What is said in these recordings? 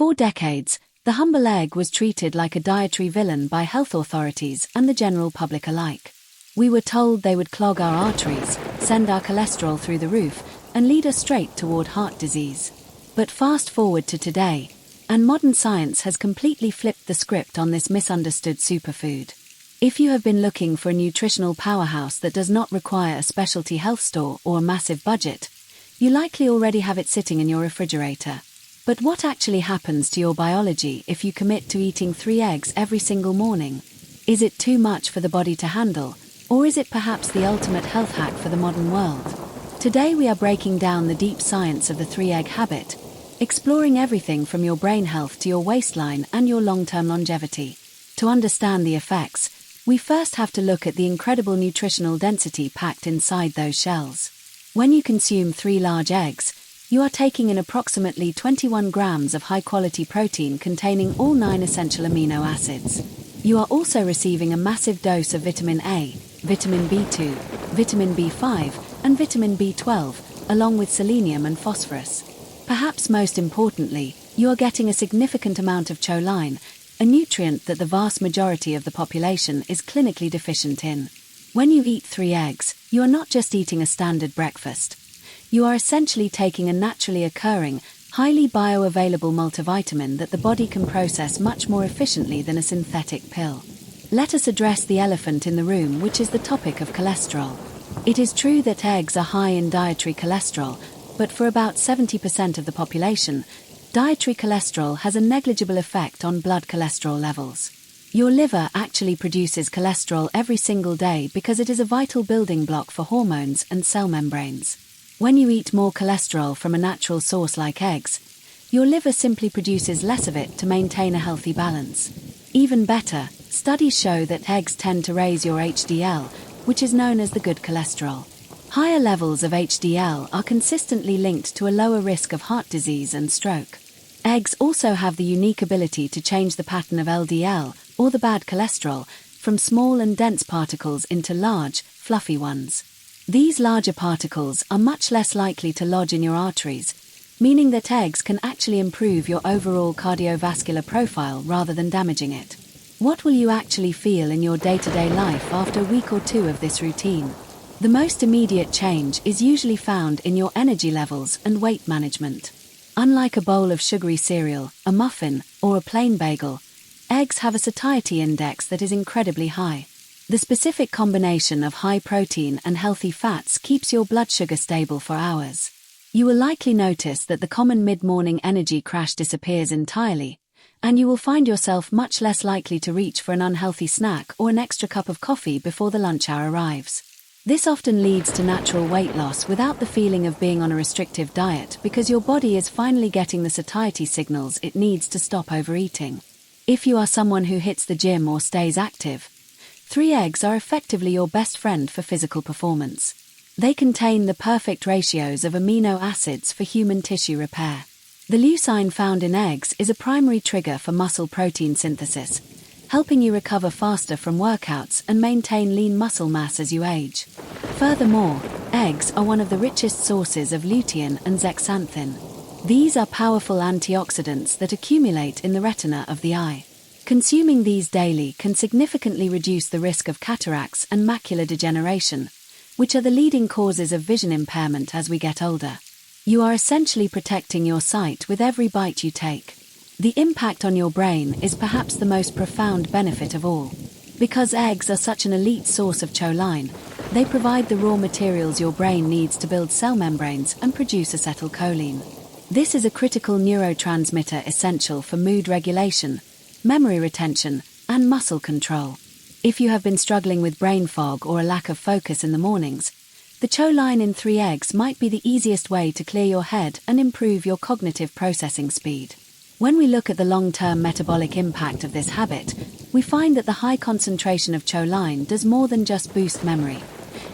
For decades, the humble egg was treated like a dietary villain by health authorities and the general public alike. We were told they would clog our arteries, send our cholesterol through the roof, and lead us straight toward heart disease. But fast forward to today, and modern science has completely flipped the script on this misunderstood superfood. If you have been looking for a nutritional powerhouse that does not require a specialty health store or a massive budget, you likely already have it sitting in your refrigerator. But what actually happens to your biology if you commit to eating 3 eggs every single morning? Is it too much for the body to handle, or is it perhaps the ultimate health hack for the modern world? Today we are breaking down the deep science of the 3-egg habit, exploring everything from your brain health to your waistline and your long-term longevity. To understand the effects, we first have to look at the incredible nutritional density packed inside those shells. When you consume 3 large eggs, you are taking in approximately 21 grams of high-quality protein containing all 9 essential amino acids. You are also receiving a massive dose of vitamin A, vitamin B2, vitamin B5, and vitamin B12, along with selenium and phosphorus. Perhaps most importantly, you are getting a significant amount of choline, a nutrient that the vast majority of the population is clinically deficient in. When you eat 3 eggs, you are not just eating a standard breakfast. You are essentially taking a naturally occurring, highly bioavailable multivitamin that the body can process much more efficiently than a synthetic pill. Let us address the elephant in the room, which is the topic of cholesterol. It is true that eggs are high in dietary cholesterol, but for about 70% of the population, dietary cholesterol has a negligible effect on blood cholesterol levels. Your liver actually produces cholesterol every single day because it is a vital building block for hormones and cell membranes. When you eat more cholesterol from a natural source like eggs, your liver simply produces less of it to maintain a healthy balance. Even better, studies show that eggs tend to raise your HDL, which is known as the good cholesterol. Higher levels of HDL are consistently linked to a lower risk of heart disease and stroke. Eggs also have the unique ability to change the pattern of LDL, or the bad cholesterol, from small and dense particles into large, fluffy ones. These larger particles are much less likely to lodge in your arteries, meaning that eggs can actually improve your overall cardiovascular profile rather than damaging it. What will you actually feel in your day-to-day life after a week or 2 of this routine? The most immediate change is usually found in your energy levels and weight management. Unlike a bowl of sugary cereal, a muffin, or a plain bagel, eggs have a satiety index that is incredibly high. The specific combination of high protein and healthy fats keeps your blood sugar stable for hours. You will likely notice that the common mid-morning energy crash disappears entirely, and you will find yourself much less likely to reach for an unhealthy snack or an extra cup of coffee before the lunch hour arrives. This often leads to natural weight loss without the feeling of being on a restrictive diet because your body is finally getting the satiety signals it needs to stop overeating. If you are someone who hits the gym or stays active, 3 eggs are effectively your best friend for physical performance. They contain the perfect ratios of amino acids for human tissue repair. The leucine found in eggs is a primary trigger for muscle protein synthesis, helping you recover faster from workouts and maintain lean muscle mass as you age. Furthermore, eggs are one of the richest sources of lutein and zeaxanthin. These are powerful antioxidants that accumulate in the retina of the eye. Consuming these daily can significantly reduce the risk of cataracts and macular degeneration, which are the leading causes of vision impairment as we get older. You are essentially protecting your sight with every bite you take. The impact on your brain is perhaps the most profound benefit of all. Because eggs are such an elite source of choline, they provide the raw materials your brain needs to build cell membranes and produce acetylcholine. This is a critical neurotransmitter essential for mood regulation, memory retention, and muscle control. If you have been struggling with brain fog or a lack of focus in the mornings, the choline in 3 eggs might be the easiest way to clear your head and improve your cognitive processing speed. When we look at the long-term metabolic impact of this habit, we find that the high concentration of choline does more than just boost memory.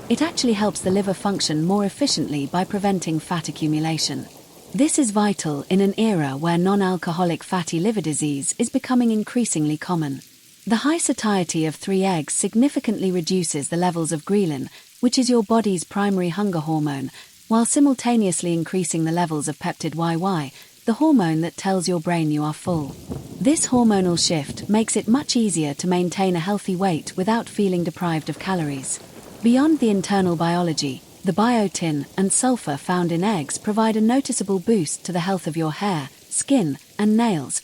It actually helps the liver function more efficiently by preventing fat accumulation. This is vital in an era where non-alcoholic fatty liver disease is becoming increasingly common. The high satiety of 3 eggs significantly reduces the levels of ghrelin, which is your body's primary hunger hormone, while simultaneously increasing the levels of peptide YY, the hormone that tells your brain you are full. This hormonal shift makes it much easier to maintain a healthy weight without feeling deprived of calories. Beyond the internal biology, the biotin and sulfur found in eggs provide a noticeable boost to the health of your hair, skin, and nails,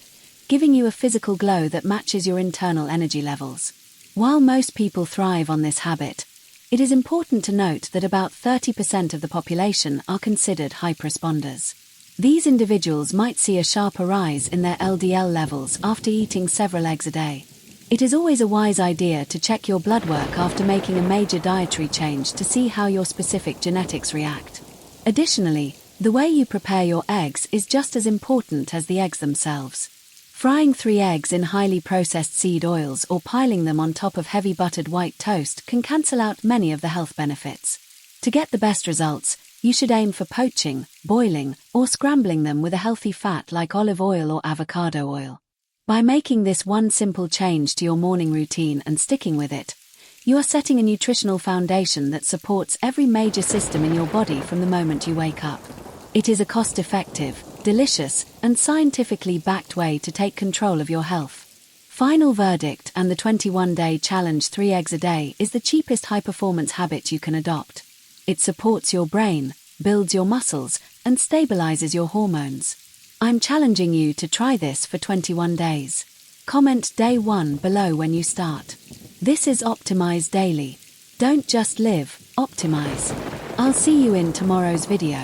giving you a physical glow that matches your internal energy levels. While most people thrive on this habit, it is important to note that about 30% of the population are considered hyperresponders. These individuals might see a sharper rise in their LDL levels after eating several eggs a day. It is always a wise idea to check your blood work after making a major dietary change to see how your specific genetics react. Additionally, the way you prepare your eggs is just as important as the eggs themselves. Frying 3 eggs in highly processed seed oils or piling them on top of heavy buttered white toast can cancel out many of the health benefits. To get the best results, you should aim for poaching, boiling, or scrambling them with a healthy fat like olive oil or avocado oil. By making this one simple change to your morning routine and sticking with it, you are setting a nutritional foundation that supports every major system in your body from the moment you wake up. It is a cost-effective, delicious, and scientifically backed way to take control of your health. Final verdict, and the 21-day challenge 3 eggs a day is the cheapest high-performance habit you can adopt. It supports your brain, builds your muscles, and stabilizes your hormones. I'm challenging you to try this for 21 days. Comment day 1 below when you start. This is Optimize Daily. Don't just live, optimize. I'll see you in tomorrow's video.